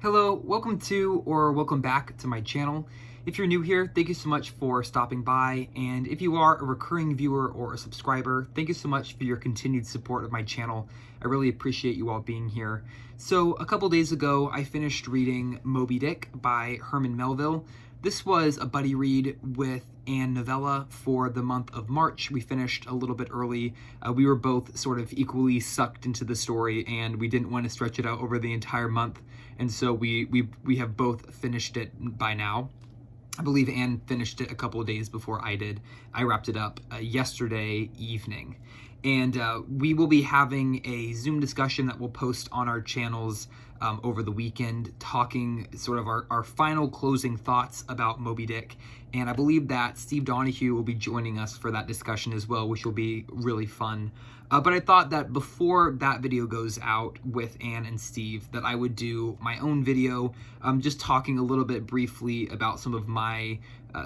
Hello, welcome to or welcome back to my channel. If you're new here, thank you so much for stopping by, and if you are a recurring viewer or a subscriber, thank you so much for your continued support of my channel. I really appreciate you all being here. So a couple days ago, I finished reading Moby Dick by Herman Melville. This was a buddy read with Anne novella for the month of March. We finished a little bit early. We were both sort of equally sucked into the story, and we didn't want to stretch it out over the entire month. And so we have both finished it by now. I believe Anne finished it a couple of days before I did. I wrapped it up yesterday evening. And we will be having a Zoom discussion that we'll post on our channels over the weekend, talking sort of our final closing thoughts about Moby Dick. And I believe that Steve Donahue will be joining us for that discussion as well, which will be really fun. But I thought that before that video goes out with Anne and Steve, that I would do my own video, just talking a little bit briefly about some of my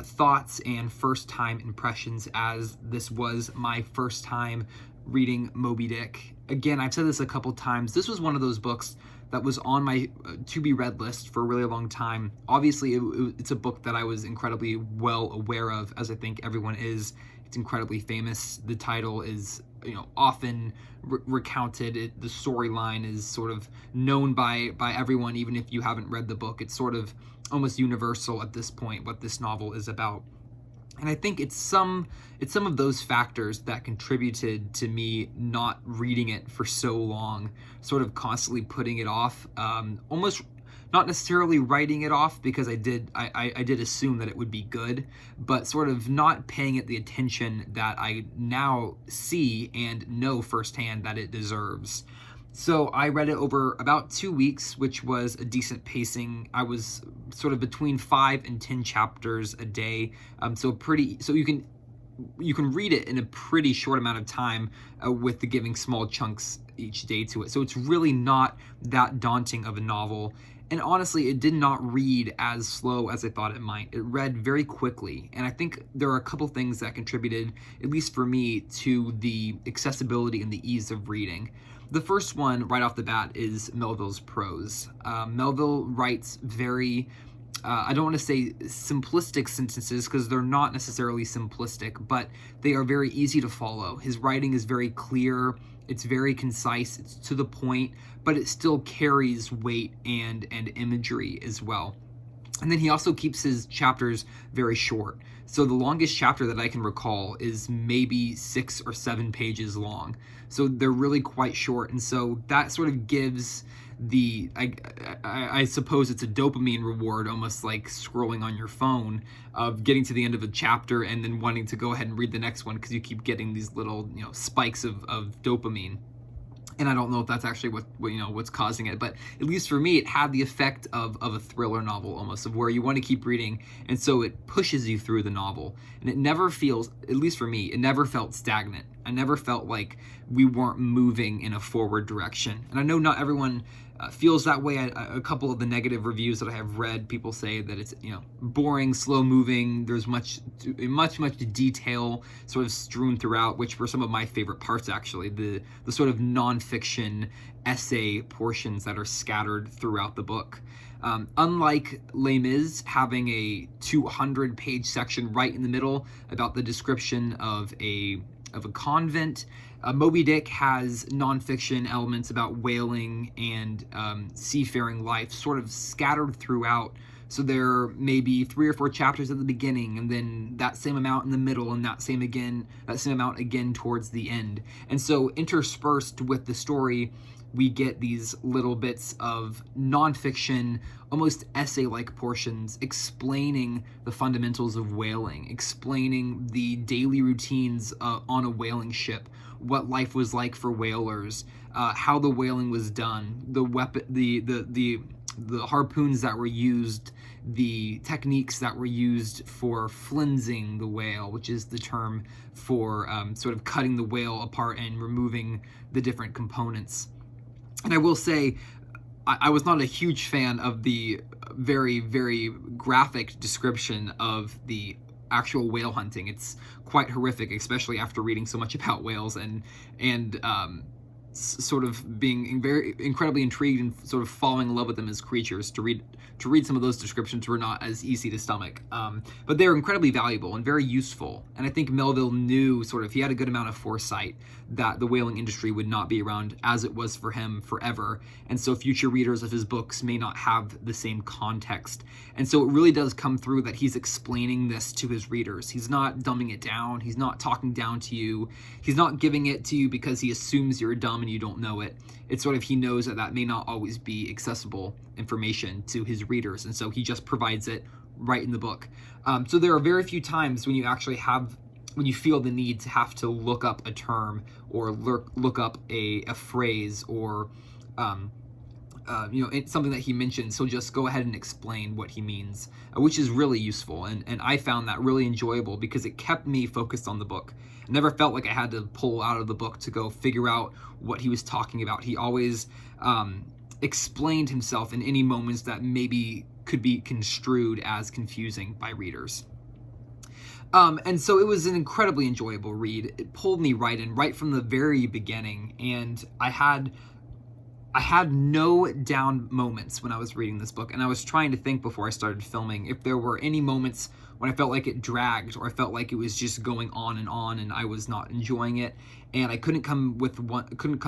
thoughts and first-time impressions, as this was my first time reading Moby Dick. Again, I've said this a couple times, this was one of those books that was on my to-be-read list for a really long time. Obviously, it's a book that I was incredibly well aware of, as I think everyone is. It's incredibly famous. The title is, often recounted. The storyline is sort of known by everyone, even if you haven't read the book. It's sort of almost universal at this point what this novel is about. And I think it's some of those factors that contributed to me not reading it for so long, sort of constantly putting it off, almost not necessarily writing it off, because I did assume that it would be good, but sort of not paying it the attention that I now see and know firsthand that it deserves. So I read it over about 2 weeks, which was a decent pacing. I was sort of between 5 and 10 chapters a day. So you can read it in a pretty short amount of time, with the giving small chunks each day to it. So it's really not that daunting of a novel. And honestly, it did not read as slow as I thought it might. It read very quickly. And I think there are a couple things that contributed, at least for me, to the accessibility and the ease of reading. The first one, right off the bat, is Melville's prose. Melville writes very, I don't want to say simplistic sentences, because they're not necessarily simplistic, but they are very easy to follow. His writing is very clear, it's very concise, it's to the point, but it still carries weight and imagery as well. And then he also keeps his chapters very short. So the longest chapter that I can recall is maybe 6 or 7 pages long. So they're really quite short. And so that sort of gives I suppose it's a dopamine reward, almost like scrolling on your phone, of getting to the end of a chapter and then wanting to go ahead and read the next one, because you keep getting these little spikes of dopamine. And I don't know if that's actually what's causing it, but at least for me, it had the effect of a thriller novel, almost, of where you want to keep reading, and so it pushes you through the novel. And it never feels, at least for me, it never felt stagnant. I never felt like we weren't moving in a forward direction. And I know not everyone feels that way. A couple of the negative reviews that I have read, people say that it's boring, slow moving. There's much detail sort of strewn throughout, which were some of my favorite parts, actually. The sort of nonfiction essay portions that are scattered throughout the book. Unlike Les Mis having a 200-page section right in the middle about the description of a convent, Moby Dick has nonfiction elements about whaling and seafaring life sort of scattered throughout. So there may be 3 or 4 chapters at the beginning, and then that same amount in the middle, and that same amount again towards the end. And so interspersed with the story, we get these little bits of nonfiction, almost essay-like portions explaining the fundamentals of whaling, explaining the daily routines on a whaling ship, what life was like for whalers, how the whaling was done, the harpoons that were used, the techniques that were used for flensing the whale, which is the term for sort of cutting the whale apart and removing the different components. And I will say, I was not a huge fan of the very, very graphic description of the actual whale hunting. It's quite horrific, especially after reading so much about whales and sort of being very incredibly intrigued and sort of falling in love with them as creatures. To read some of those descriptions were not as easy to stomach, but they're incredibly valuable and very useful. And I think Melville knew, sort of, he had a good amount of foresight that the whaling industry would not be around as it was for him forever, and so future readers of his books may not have the same context. And so it really does come through that he's explaining this to his readers. He's not dumbing it down. He's not talking down to you. He's not giving it to you because he assumes you're dumb and you don't know it. It's sort of, he knows that that may not always be accessible information to his readers, and so he just provides it right in the book. So there are very few times when you actually when you feel the need to have to look up a term or look up a phrase or it's something that he mentions. He'll just go ahead and explain what he means, which is really useful. And I found that really enjoyable because it kept me focused on the book. I never felt like I had to pull out of the book to go figure out what he was talking about. He always explained himself in any moments that maybe could be construed as confusing by readers. And so it was an incredibly enjoyable read. It pulled me right in, right from the very beginning, and I had no down moments when I was reading this book, and I was trying to think before I started filming if there were any moments when I felt like it dragged or I felt like it was just going on and I was not enjoying it, and I couldn't come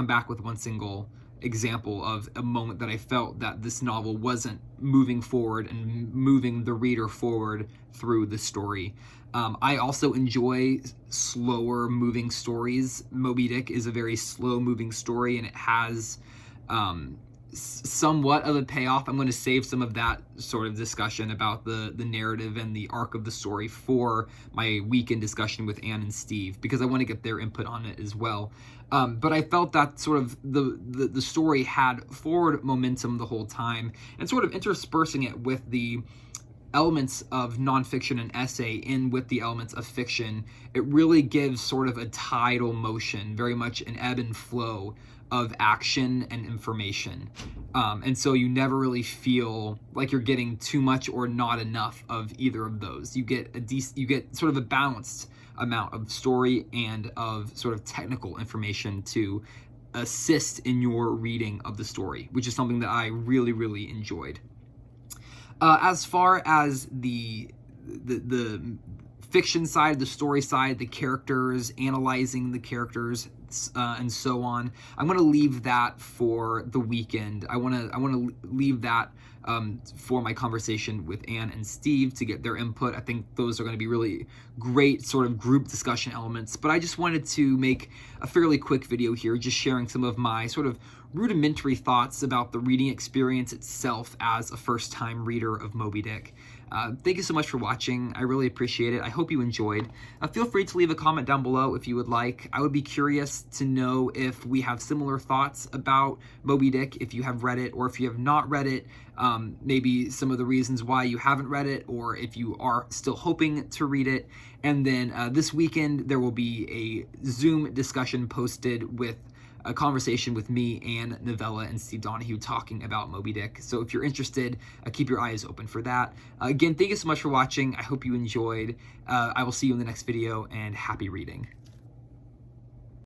back with one single example of a moment that I felt that this novel wasn't moving forward and moving the reader forward through the story. I also enjoy slower moving stories. Moby Dick is a very slow moving story, and it has somewhat of a payoff. I'm going to save some of that sort of discussion about the narrative and the arc of the story for my weekend discussion with Anne and Steve, because I want to get their input on it as well. But I felt that sort of the story had forward momentum the whole time, and sort of interspersing it with the elements of nonfiction and essay in with the elements of fiction, it really gives sort of a tidal motion, very much an ebb and flow of action and information. And so you never really feel like you're getting too much or not enough of either of those. You get sort of a balanced amount of story and of sort of technical information to assist in your reading of the story, which is something that I really, really enjoyed. As far as the fiction side, the story side, the characters, analyzing the characters, and so on, I'm going to leave that for the weekend. I want to leave that for my conversation with Anne and Steve to get their input. I think those are going to be really great sort of group discussion elements. But I just wanted to make a fairly quick video here, just sharing some of my sort of rudimentary thoughts about the reading experience itself as a first-time reader of Moby Dick. Thank you so much for watching. I really appreciate it. I hope you enjoyed. Feel free to leave a comment down below if you would like. I would be curious to know if we have similar thoughts about Moby Dick, if you have read it or if you have not read it, maybe some of the reasons why you haven't read it, or if you are still hoping to read it. And then this weekend there will be a Zoom discussion posted with a conversation with me and Novella and Steve Donahue talking about Moby Dick. So if you're interested, keep your eyes open for that. Again, thank you so much for watching. I hope you enjoyed. I will see you in the next video, and happy reading.